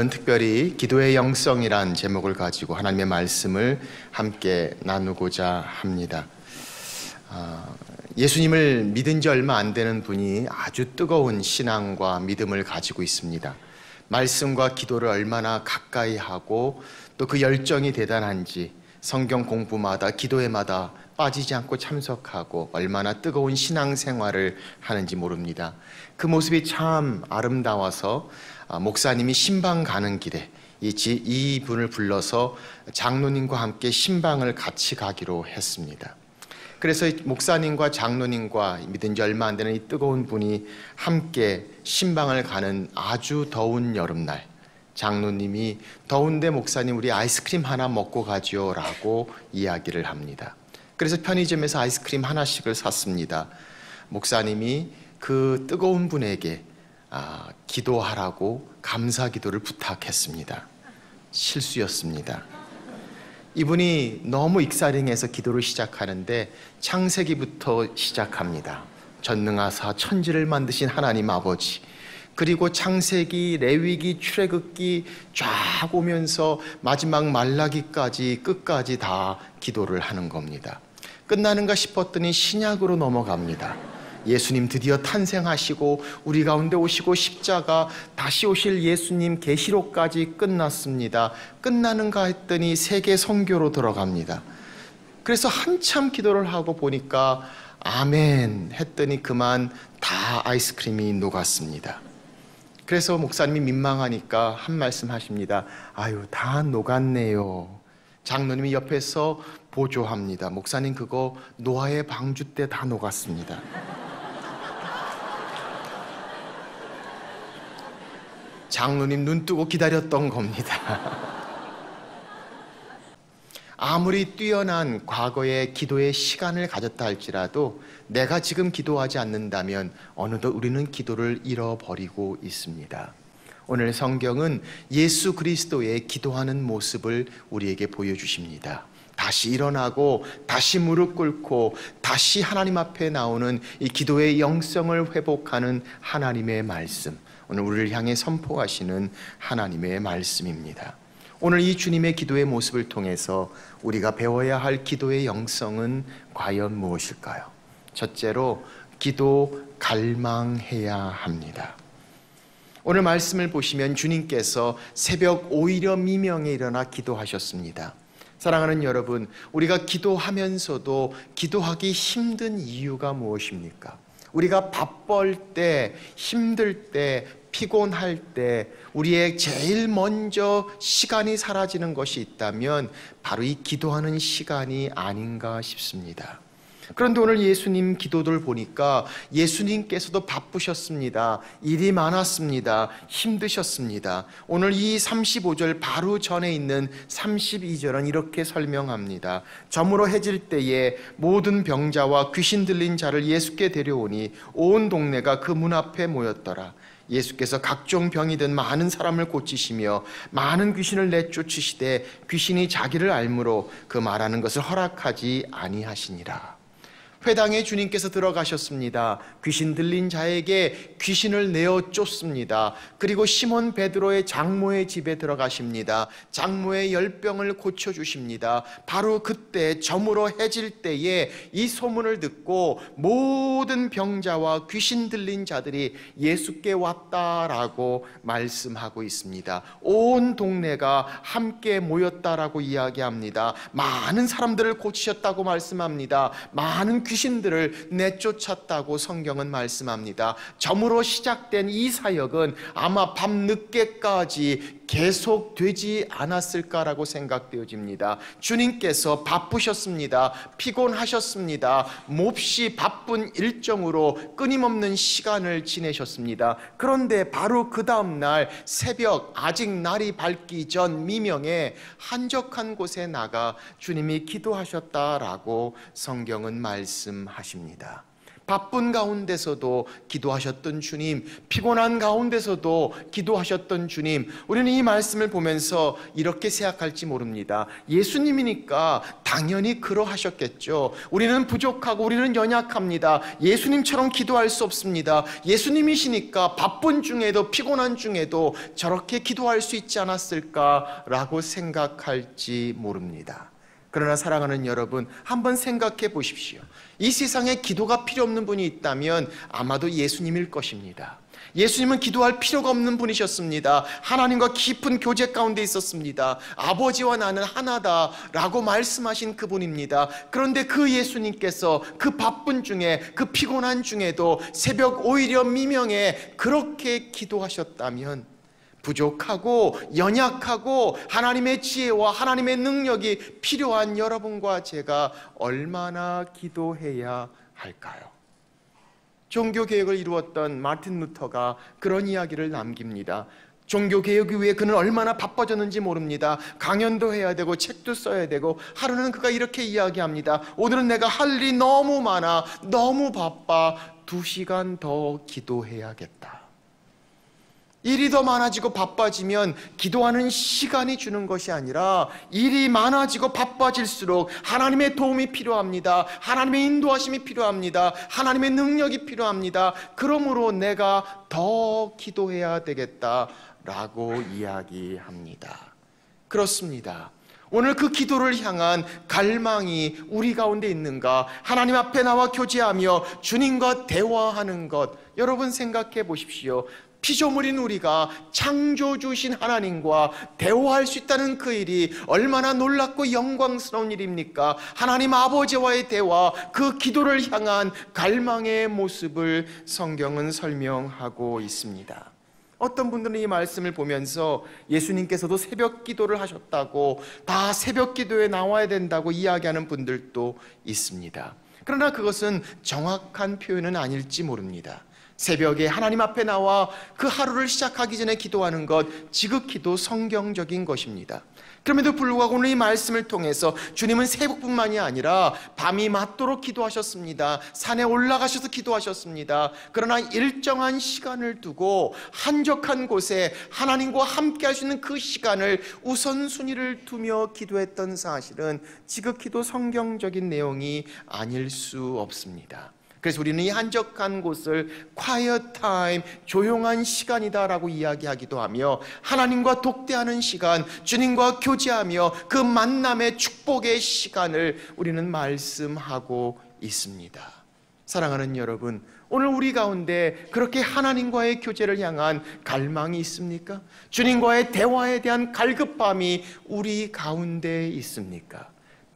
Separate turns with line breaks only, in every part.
오늘은 특별히 기도의 영성이란 제목을 가지고 하나님의 말씀을 함께 나누고자 합니다. 예수님을 믿은 지 얼마 안 되는 분이 아주 뜨거운 신앙과 믿음을 가지고 있습니다. 말씀과 기도를 얼마나 가까이 하고 또 그 열정이 대단한지 성경 공부마다 기도회마다 빠지지 않고 참석하고 얼마나 뜨거운 신앙생활을 하는지 모릅니다. 그 모습이 참 아름다워서 목사님이 신방 가는 길에 이 분을 불러서 장로님과 함께 신방을 같이 가기로 했습니다. 그래서 목사님과 장로님과 믿은 지 얼마 안 되는 이 뜨거운 분이 함께 신방을 가는 아주 더운 여름날, 장로님이 더운데 목사님 우리 아이스크림 하나 먹고 가지요 라고 이야기를 합니다. 그래서 편의점에서 아이스크림 하나씩을 샀습니다. 목사님이 그 뜨거운 분에게 기도하라고 감사 기도를 부탁했습니다. 실수였습니다. 이분이 너무 익사링해서 기도를 시작하는데 창세기부터 시작합니다. 전능하사 천지를 만드신 하나님 아버지, 그리고 창세기, 레위기, 출애굽기 쫙 오면서 마지막 말라기까지 끝까지 다 기도를 하는 겁니다. 끝나는가 싶었더니 신약으로 넘어갑니다. 예수님 드디어 탄생하시고 우리 가운데 오시고 십자가 다시 오실 예수님 계시록까지 끝났습니다. 끝나는가 했더니 세계 선교로 들어갑니다. 그래서 한참 기도를 하고 보니까 아멘 했더니 그만 다 아이스크림이 녹았습니다. 그래서 목사님이 민망하니까 한 말씀 하십니다. 아유, 다 녹았네요. 장로님이 옆에서 보조합니다. 목사님 그거 노아의 방주 때 다 녹았습니다. 장로님 눈 뜨고 기다렸던 겁니다. 아무리 뛰어난 과거의 기도의 시간을 가졌다 할지라도 내가 지금 기도하지 않는다면 어느덧 우리는 기도를 잃어버리고 있습니다. 오늘 성경은 예수 그리스도의 기도하는 모습을 우리에게 보여주십니다. 다시 일어나고 다시 무릎 꿇고 다시 하나님 앞에 나오는 이 기도의 영성을 회복하는 하나님의 말씀, 오늘 우리를 향해 선포하시는 하나님의 말씀입니다. 오늘 이 주님의 기도의 모습을 통해서 우리가 배워야 할 기도의 영성은 과연 무엇일까요? 첫째로 기도 갈망해야 합니다. 오늘 말씀을 보시면 주님께서 새벽 오히려 미명에 일어나 기도하셨습니다. 사랑하는 여러분, 우리가 기도하면서도 기도하기 힘든 이유가 무엇입니까? 우리가 바쁠 때, 힘들 때, 피곤할 때 우리의 제일 먼저 시간이 사라지는 것이 있다면 바로 이 기도하는 시간이 아닌가 싶습니다. 그런데 오늘 예수님 기도들 보니까 예수님께서도 바쁘셨습니다. 일이 많았습니다. 힘드셨습니다. 오늘 이 35절 바로 전에 있는 32절은 이렇게 설명합니다. 저물어 해질 때에 모든 병자와 귀신 들린 자를 예수께 데려오니 온 동네가 그 문 앞에 모였더라. 예수께서 각종 병이 든 많은 사람을 고치시며 많은 귀신을 내쫓으시되 귀신이 자기를 알므로 그 말하는 것을 허락하지 아니하시니라. 회당에 주님께서 들어가셨습니다. 귀신 들린 자에게 귀신을 내어 쫓습니다. 그리고 시몬 베드로의 장모의 집에 들어가십니다. 장모의 열병을 고쳐주십니다. 바로 그때 저물어 해질 때에 이 소문을 듣고 모든 병자와 귀신 들린 자들이 예수께 왔다라고 말씀하고 있습니다. 온 동네가 함께 모였다라고 이야기합니다. 많은 사람들을 고치셨다고 말씀합니다. 많은 귀신들을 내쫓았다고 성경은 말씀합니다. 점으로 시작된 이 사역은 아마 밤늦게까지 계속되지 않았을까라고 생각되어집니다. 주님께서 바쁘셨습니다. 피곤하셨습니다. 몹시 바쁜 일정으로 끊임없는 시간을 지내셨습니다. 그런데 바로 그 다음날 새벽 아직 날이 밝기 전 미명에 한적한 곳에 나가 주님이 기도하셨다라고 성경은 말씀하십니다. 바쁜 가운데서도 기도하셨던 주님, 피곤한 가운데서도 기도하셨던 주님, 우리는 이 말씀을 보면서 이렇게 생각할지 모릅니다. 예수님이니까 당연히 그러하셨겠죠. 우리는 부족하고 우리는 연약합니다. 예수님처럼 기도할 수 없습니다. 예수님이시니까 바쁜 중에도 피곤한 중에도 저렇게 기도할 수 있지 않았을까라고 생각할지 모릅니다. 그러나 사랑하는 여러분, 한번 생각해 보십시오. 이 세상에 기도가 필요 없는 분이 있다면 아마도 예수님일 것입니다. 예수님은 기도할 필요가 없는 분이셨습니다. 하나님과 깊은 교제 가운데 있었습니다. 아버지와 나는 하나다라고 말씀하신 그분입니다. 그런데 그 예수님께서 그 바쁜 중에, 그 피곤한 중에도 새벽 오히려 미명에 그렇게 기도하셨다면, 부족하고 연약하고 하나님의 지혜와 하나님의 능력이 필요한 여러분과 제가 얼마나 기도해야 할까요? 종교개혁을 이루었던 마틴 루터가 그런 이야기를 남깁니다. 종교개혁을 위해 그는 얼마나 바빠졌는지 모릅니다. 강연도 해야 되고 책도 써야 되고, 하루는 그가 이렇게 이야기합니다. 오늘은 내가 할 일이 너무 많아, 너무 바빠, 2시간 더 기도해야겠다. 일이 더 많아지고 바빠지면 기도하는 시간이 주는 것이 아니라 일이 많아지고 바빠질수록 하나님의 도움이 필요합니다. 하나님의 인도하심이 필요합니다. 하나님의 능력이 필요합니다. 그러므로 내가 더 기도해야 되겠다라고 이야기합니다. 그렇습니다. 오늘 그 기도를 향한 갈망이 우리 가운데 있는가? 하나님 앞에 나와 교제하며 주님과 대화하는 것, 여러분 생각해 보십시오. 피조물인 우리가 창조주신 하나님과 대화할 수 있다는 그 일이 얼마나 놀랍고 영광스러운 일입니까? 하나님 아버지와의 대화, 그 기도를 향한 갈망의 모습을 성경은 설명하고 있습니다. 어떤 분들은 이 말씀을 보면서 예수님께서도 새벽 기도를 하셨다고, 다 새벽 기도에 나와야 된다고 이야기하는 분들도 있습니다. 그러나 그것은 정확한 표현은 아닐지 모릅니다. 새벽에 하나님 앞에 나와 그 하루를 시작하기 전에 기도하는 것, 지극히도 성경적인 것입니다. 그럼에도 불구하고 오늘 이 말씀을 통해서 주님은 새벽뿐만이 아니라 밤이 맞도록 기도하셨습니다. 산에 올라가셔서 기도하셨습니다. 그러나 일정한 시간을 두고 한적한 곳에 하나님과 함께 할 수 있는 그 시간을 우선순위를 두며 기도했던 사실은 지극히도 성경적인 내용이 아닐 수 없습니다. 그래서 우리는 이 한적한 곳을 quiet time, 조용한 시간이다라고 이야기하기도 하며, 하나님과 독대하는 시간, 주님과 교제하며 그 만남의 축복의 시간을 우리는 말씀하고 있습니다. 사랑하는 여러분, 오늘 우리 가운데 그렇게 하나님과의 교제를 향한 갈망이 있습니까? 주님과의 대화에 대한 갈급함이 우리 가운데 있습니까?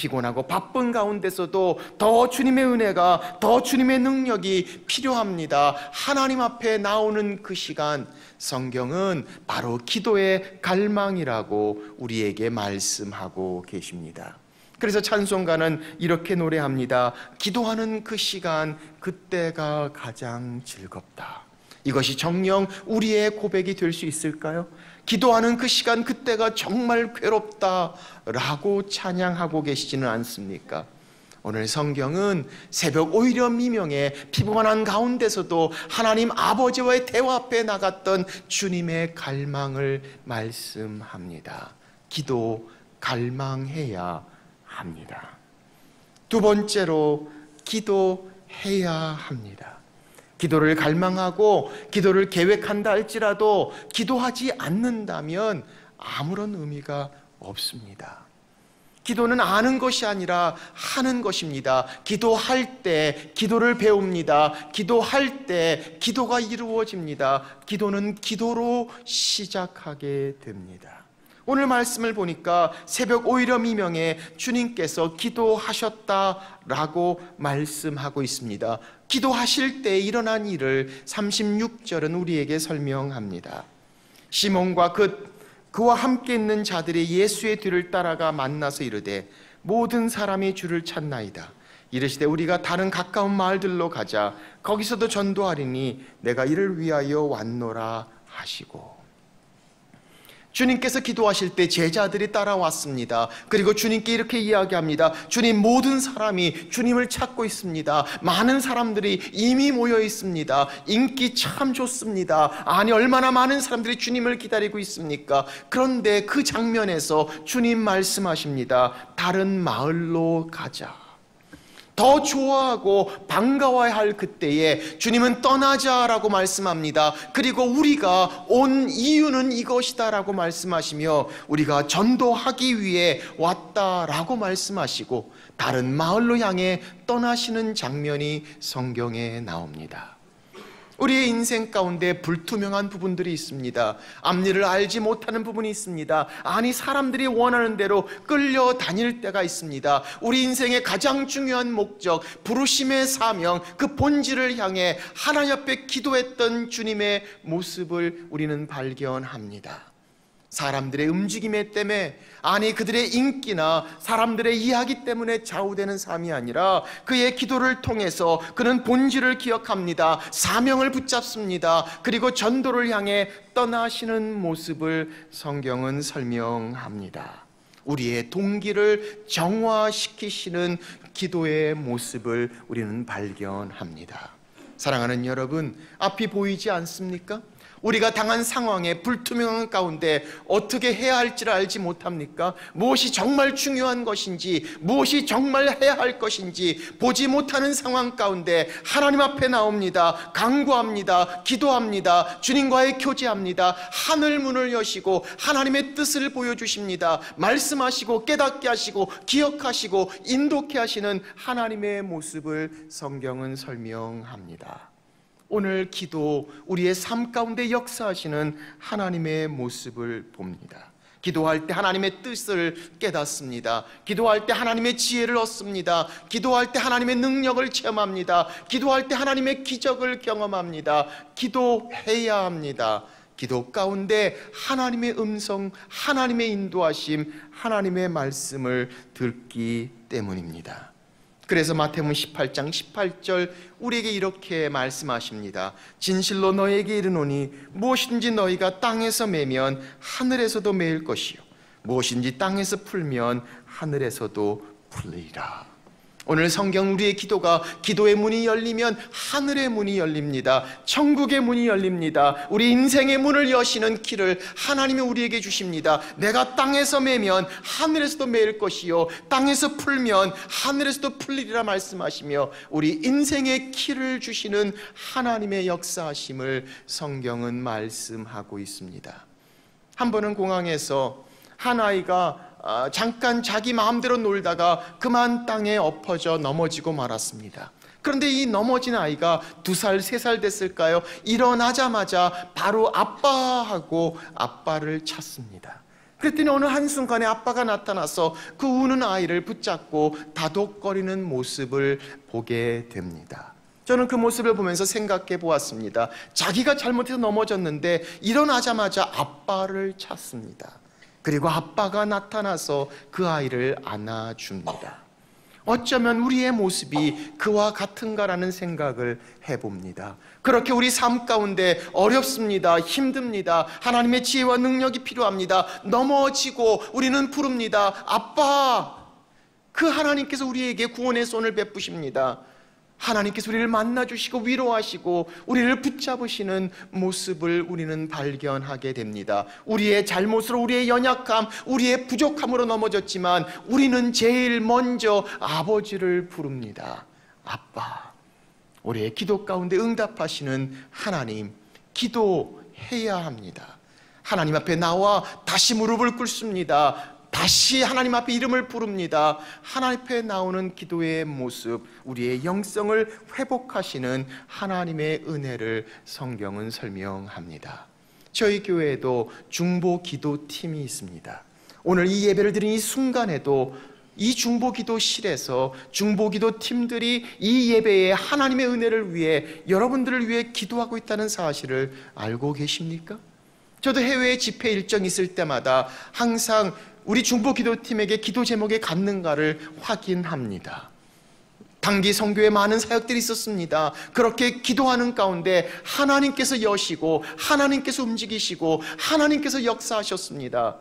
피곤하고 바쁜 가운데서도 더 주님의 은혜가, 더 주님의 능력이 필요합니다. 하나님 앞에 나오는 그 시간, 성경은 바로 기도의 갈망이라고 우리에게 말씀하고 계십니다. 그래서 찬송가는 이렇게 노래합니다. 기도하는 그 시간, 그때가 가장 즐겁다. 이것이 정녕 우리의 고백이 될 수 있을까요? 기도하는 그 시간, 그때가 정말 괴롭다라고 찬양하고 계시지는 않습니까? 오늘 성경은 새벽 오히려 미명에 피곤한 가운데서도 하나님 아버지와의 대화 앞에 나갔던 주님의 갈망을 말씀합니다. 기도 갈망해야 합니다. 두 번째로 기도해야 합니다. 기도를 갈망하고 기도를 계획한다 할지라도 기도하지 않는다면 아무런 의미가 없습니다. 기도는 아는 것이 아니라 하는 것입니다. 기도할 때 기도를 배웁니다. 기도할 때 기도가 이루어집니다. 기도는 기도로 시작하게 됩니다. 오늘 말씀을 보니까 새벽 오히려 미명에 주님께서 기도하셨다라고 말씀하고 있습니다. 기도하실 때 일어난 일을 36절은 우리에게 설명합니다. 시몬과 그와 함께 있는 자들이 예수의 뒤를 따라가 만나서 이르되 모든 사람이 주를 찾나이다. 이르시되 우리가 다른 가까운 마을들로 가자. 거기서도 전도하리니 내가 이를 위하여 왔노라 하시고. 주님께서 기도하실 때 제자들이 따라왔습니다. 그리고 주님께 이렇게 이야기합니다. 주님, 모든 사람이 주님을 찾고 있습니다. 많은 사람들이 이미 모여 있습니다. 인기 참 좋습니다. 아니, 얼마나 많은 사람들이 주님을 기다리고 있습니까? 그런데 그 장면에서 주님 말씀하십니다. 다른 마을로 가자. 더 좋아하고 반가워야 할 그때에 주님은 떠나자라고 말씀합니다. 그리고 우리가 온 이유는 이것이다 라고 말씀하시며 우리가 전도하기 위해 왔다라고 말씀하시고 다른 마을로 향해 떠나시는 장면이 성경에 나옵니다. 우리의 인생 가운데 불투명한 부분들이 있습니다. 앞일을 알지 못하는 부분이 있습니다. 아니, 사람들이 원하는 대로 끌려다닐 때가 있습니다. 우리 인생의 가장 중요한 목적, 부르심의 사명, 그 본질을 향해 하나님 앞에 기도했던 주님의 모습을 우리는 발견합니다. 사람들의 움직임에 때문에, 아니 그들의 인기나 사람들의 이야기 때문에 좌우되는 삶이 아니라 그의 기도를 통해서 그는 본질을 기억합니다. 사명을 붙잡습니다. 그리고 전도를 향해 떠나시는 모습을 성경은 설명합니다. 우리의 동기를 정화시키시는 기도의 모습을 우리는 발견합니다. 사랑하는 여러분, 앞이 보이지 않습니까? 우리가 당한 상황에 불투명한 가운데 어떻게 해야 할지를 알지 못합니까? 무엇이 정말 중요한 것인지, 무엇이 정말 해야 할 것인지 보지 못하는 상황 가운데 하나님 앞에 나옵니다. 간구합니다. 기도합니다. 주님과의 교제합니다. 하늘 문을 여시고 하나님의 뜻을 보여주십니다. 말씀하시고 깨닫게 하시고 기억하시고 인도케 하시는 하나님의 모습을 성경은 설명합니다. 오늘 기도, 우리의 삶 가운데 역사하시는 하나님의 모습을 봅니다. 기도할 때 하나님의 뜻을 깨닫습니다. 기도할 때 하나님의 지혜를 얻습니다. 기도할 때 하나님의 능력을 체험합니다. 기도할 때 하나님의 기적을 경험합니다. 기도해야 합니다. 기도 가운데 하나님의 음성, 하나님의 인도하심, 하나님의 말씀을 듣기 때문입니다. 그래서 마태복음 18장 18절 우리에게 이렇게 말씀하십니다. 진실로 너에게 이르노니 무엇인지 너희가 땅에서 매면 하늘에서도 매일 것이요 무엇인지 땅에서 풀면 하늘에서도 풀리리라. 오늘 성경 우리의 기도가 기도의 문이 열리면 하늘의 문이 열립니다. 천국의 문이 열립니다. 우리 인생의 문을 여시는 길을 하나님이 우리에게 주십니다. 내가 땅에서 매면 하늘에서도 매일 것이요 땅에서 풀면 하늘에서도 풀리리라 말씀하시며 우리 인생의 길을 주시는 하나님의 역사하심을 성경은 말씀하고 있습니다. 한 번은 공항에서 한 아이가 잠깐 자기 마음대로 놀다가 그만 땅에 엎어져 넘어지고 말았습니다. 그런데 이 넘어진 아이가 2살, 3살 됐을까요? 일어나자마자 바로 아빠하고 아빠를 찾습니다. 그랬더니 어느 한순간에 아빠가 나타나서 그 우는 아이를 붙잡고 다독거리는 모습을 보게 됩니다. 저는 그 모습을 보면서 생각해 보았습니다. 자기가 잘못해서 넘어졌는데 일어나자마자 아빠를 찾습니다. 그리고 아빠가 나타나서 그 아이를 안아줍니다. 어쩌면 우리의 모습이 그와 같은가라는 생각을 해봅니다. 그렇게 우리 삶 가운데 어렵습니다. 힘듭니다. 하나님의 지혜와 능력이 필요합니다. 넘어지고 우리는 부릅니다. 아빠! 그 하나님께서 우리에게 구원의 손을 베푸십니다. 하나님께서 우리를 만나주시고 위로하시고 우리를 붙잡으시는 모습을 우리는 발견하게 됩니다. 우리의 잘못으로, 우리의 연약함, 우리의 부족함으로 넘어졌지만 우리는 제일 먼저 아버지를 부릅니다. 아빠. 우리의 기도 가운데 응답하시는 하나님, 기도해야 합니다. 하나님 앞에 나와 다시 무릎을 꿇습니다. 다시 하나님 앞에 이름을 부릅니다. 하나님 앞에 나오는 기도의 모습, 우리의 영성을 회복하시는 하나님의 은혜를 성경은 설명합니다. 저희 교회에도 중보 기도팀이 있습니다. 오늘 이 예배를 드린 이 순간에도 이 중보기도실에서 중보기도팀들이 이 예배에 하나님의 은혜를 위해, 여러분들을 위해 기도하고 있다는 사실을 알고 계십니까? 저도 해외 집회 일정이 있을 때마다 항상 우리 중보기도팀에게 기도 제목이 갔는가를 확인합니다. 단기 선교에 많은 사역들이 있었습니다. 그렇게 기도하는 가운데 하나님께서 여시고 하나님께서 움직이시고 하나님께서 역사하셨습니다.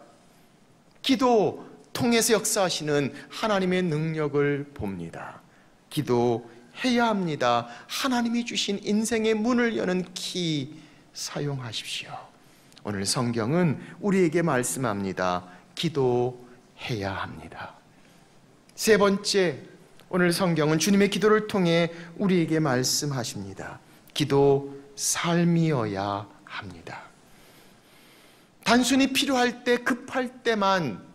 기도 통해서 역사하시는 하나님의 능력을 봅니다. 기도해야 합니다. 하나님이 주신 인생의 문을 여는 키 사용하십시오. 오늘 성경은 우리에게 말씀합니다. 기도해야 합니다. 세 번째, 오늘 성경은 주님의 기도를 통해 우리에게 말씀하십니다. 기도 삶이어야 합니다. 단순히 필요할 때, 급할 때만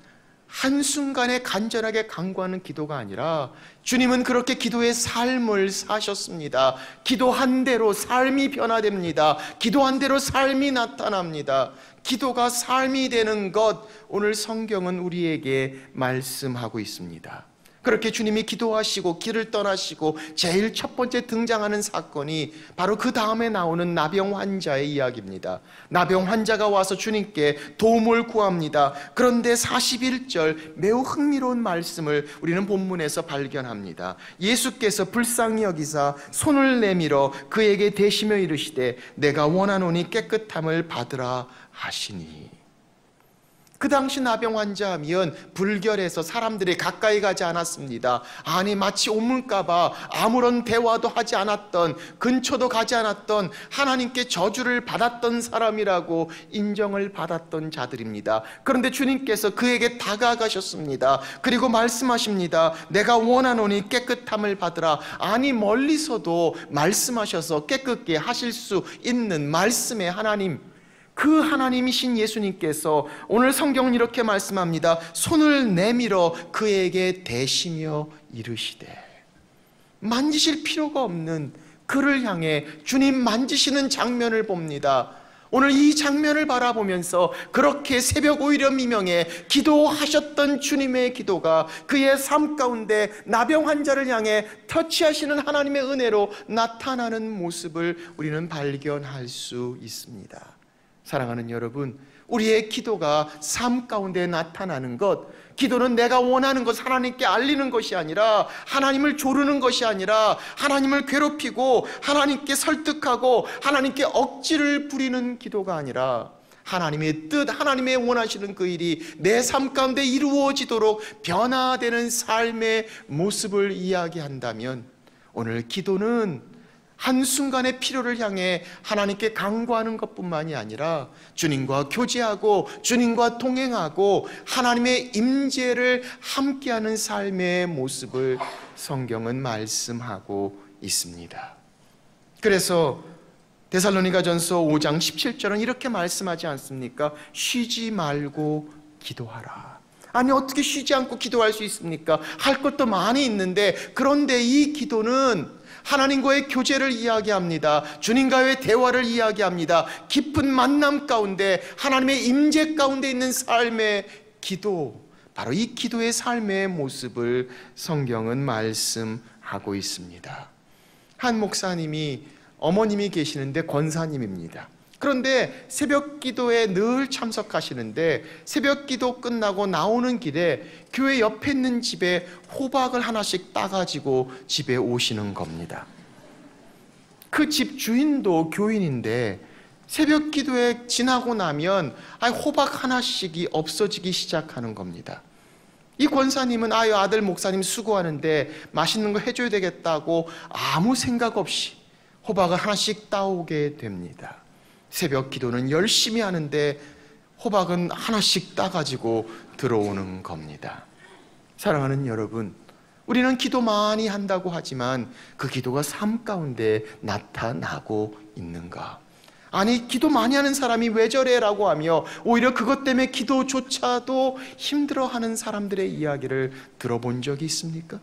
한순간에 간절하게 간구하는 기도가 아니라 주님은 그렇게 기도의 삶을 사셨습니다. 기도한 대로 삶이 변화됩니다. 기도한 대로 삶이 나타납니다. 기도가 삶이 되는 것, 오늘 성경은 우리에게 말씀하고 있습니다. 그렇게 주님이 기도하시고 길을 떠나시고 제일 첫 번째 등장하는 사건이 바로 그 다음에 나오는 나병 환자의 이야기입니다. 나병 환자가 와서 주님께 도움을 구합니다. 그런데 41절 매우 흥미로운 말씀을 우리는 본문에서 발견합니다. 예수께서 불쌍히 여기사 손을 내밀어 그에게 대시며 이르시되 내가 원하노니 깨끗함을 받으라 하시니. 그 당시 나병 환자하면 불결해서 사람들이 가까이 가지 않았습니다. 아니 마치 옮을까봐 아무런 대화도 하지 않았던, 근처도 가지 않았던, 하나님께 저주를 받았던 사람이라고 인정을 받았던 자들입니다. 그런데 주님께서 그에게 다가가셨습니다. 그리고 말씀하십니다. 내가 원하노니 깨끗함을 받으라. 아니 멀리서도 말씀하셔서 깨끗게 하실 수 있는 말씀의 하나님, 그 하나님이신 예수님께서 오늘 성경은 이렇게 말씀합니다. 손을 내밀어 그에게 대시며 이르시되, 만지실 필요가 없는 그를 향해 주님 만지시는 장면을 봅니다. 오늘 이 장면을 바라보면서 그렇게 새벽 오이려 미명에 기도하셨던 주님의 기도가 그의 삶 가운데 나병 환자를 향해 터치하시는 하나님의 은혜로 나타나는 모습을 우리는 발견할 수 있습니다. 사랑하는 여러분, 우리의 기도가 삶 가운데 나타나는 것, 기도는 내가 원하는 것 하나님께 알리는 것이 아니라, 하나님을 조르는 것이 아니라, 하나님을 괴롭히고 하나님께 설득하고 하나님께 억지를 부리는 기도가 아니라, 하나님의 뜻, 하나님의 원하시는 그 일이 내 삶 가운데 이루어지도록 변화되는 삶의 모습을 이야기한다면, 오늘 기도는 한순간의 필요를 향해 하나님께 간구하는 것뿐만이 아니라 주님과 교제하고 주님과 동행하고 하나님의 임재를 함께하는 삶의 모습을 성경은 말씀하고 있습니다. 그래서 데살로니가전서 5장 17절은 이렇게 말씀하지 않습니까? 쉬지 말고 기도하라. 아니 어떻게 쉬지 않고 기도할 수 있습니까? 할 것도 많이 있는데, 그런데 이 기도는 하나님과의 교제를 이야기합니다. 주님과의 대화를 이야기합니다. 깊은 만남 가운데 하나님의 임재 가운데 있는 삶의 기도, 바로 이 기도의 삶의 모습을 성경은 말씀하고 있습니다. 한 목사님이, 어머님이 계시는데 권사님입니다. 그런데 새벽 기도에 늘 참석하시는데 새벽 기도 끝나고 나오는 길에 교회 옆에 있는 집에 호박을 하나씩 따가지고 집에 오시는 겁니다. 그 집 주인도 교인인데 새벽 기도에 지나고 나면 호박 하나씩이 없어지기 시작하는 겁니다. 이 권사님은 아들 목사님 수고하는데 맛있는 거 해줘야 되겠다고 아무 생각 없이 호박을 하나씩 따오게 됩니다. 새벽 기도는 열심히 하는데 호박은 하나씩 따가지고 들어오는 겁니다. 사랑하는 여러분, 우리는 기도 많이 한다고 하지만 그 기도가 삶 가운데 나타나고 있는가? 아니 기도 많이 하는 사람이 왜 저래? 라고 하며 오히려 그것 때문에 기도조차도 힘들어하는 사람들의 이야기를 들어본 적이 있습니까?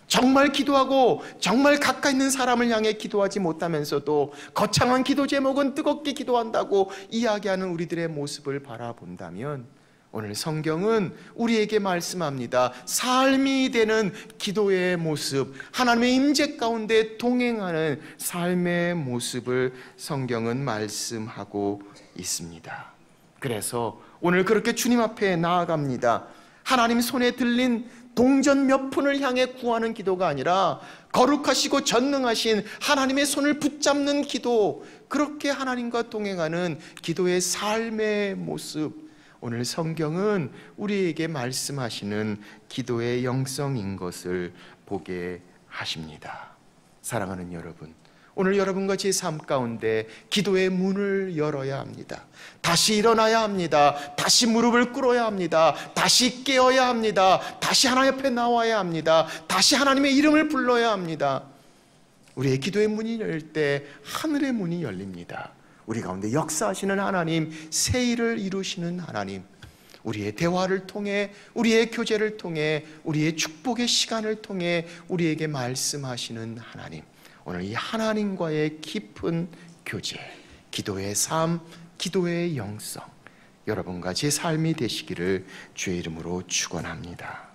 정말 기도하고 정말 가까이 있는 사람을 향해 기도하지 못하면서도 거창한 기도 제목은 뜨겁게 기도한다고 이야기하는 우리들의 모습을 바라본다면, 오늘 성경은 우리에게 말씀합니다. 삶이 되는 기도의 모습, 하나님의 임재 가운데 동행하는 삶의 모습을 성경은 말씀하고 있습니다. 그래서 오늘 그렇게 주님 앞에 나아갑니다. 하나님 손에 들린 동전 몇 푼을 향해 구하는 기도가 아니라 거룩하시고 전능하신 하나님의 손을 붙잡는 기도, 그렇게 하나님과 동행하는 기도의 삶의 모습, 오늘 성경은 우리에게 말씀하시는 기도의 영성인 것을 보게 하십니다. 사랑하는 여러분, 오늘 여러분과 제 삶 가운데 기도의 문을 열어야 합니다. 다시 일어나야 합니다. 다시 무릎을 꿇어야 합니다. 다시 깨어야 합니다. 다시 하나님 앞에 나와야 합니다. 다시 하나님의 이름을 불러야 합니다. 우리의 기도의 문이 열릴 때 하늘의 문이 열립니다. 우리 가운데 역사하시는 하나님, 새 일을 이루시는 하나님, 우리의 대화를 통해, 우리의 교제를 통해, 우리의 축복의 시간을 통해 우리에게 말씀하시는 하나님, 오늘 이 하나님과의 깊은 교제, 기도의 삶, 기도의 영성, 여러분과 제 삶이 되시기를 주의 이름으로 축원합니다.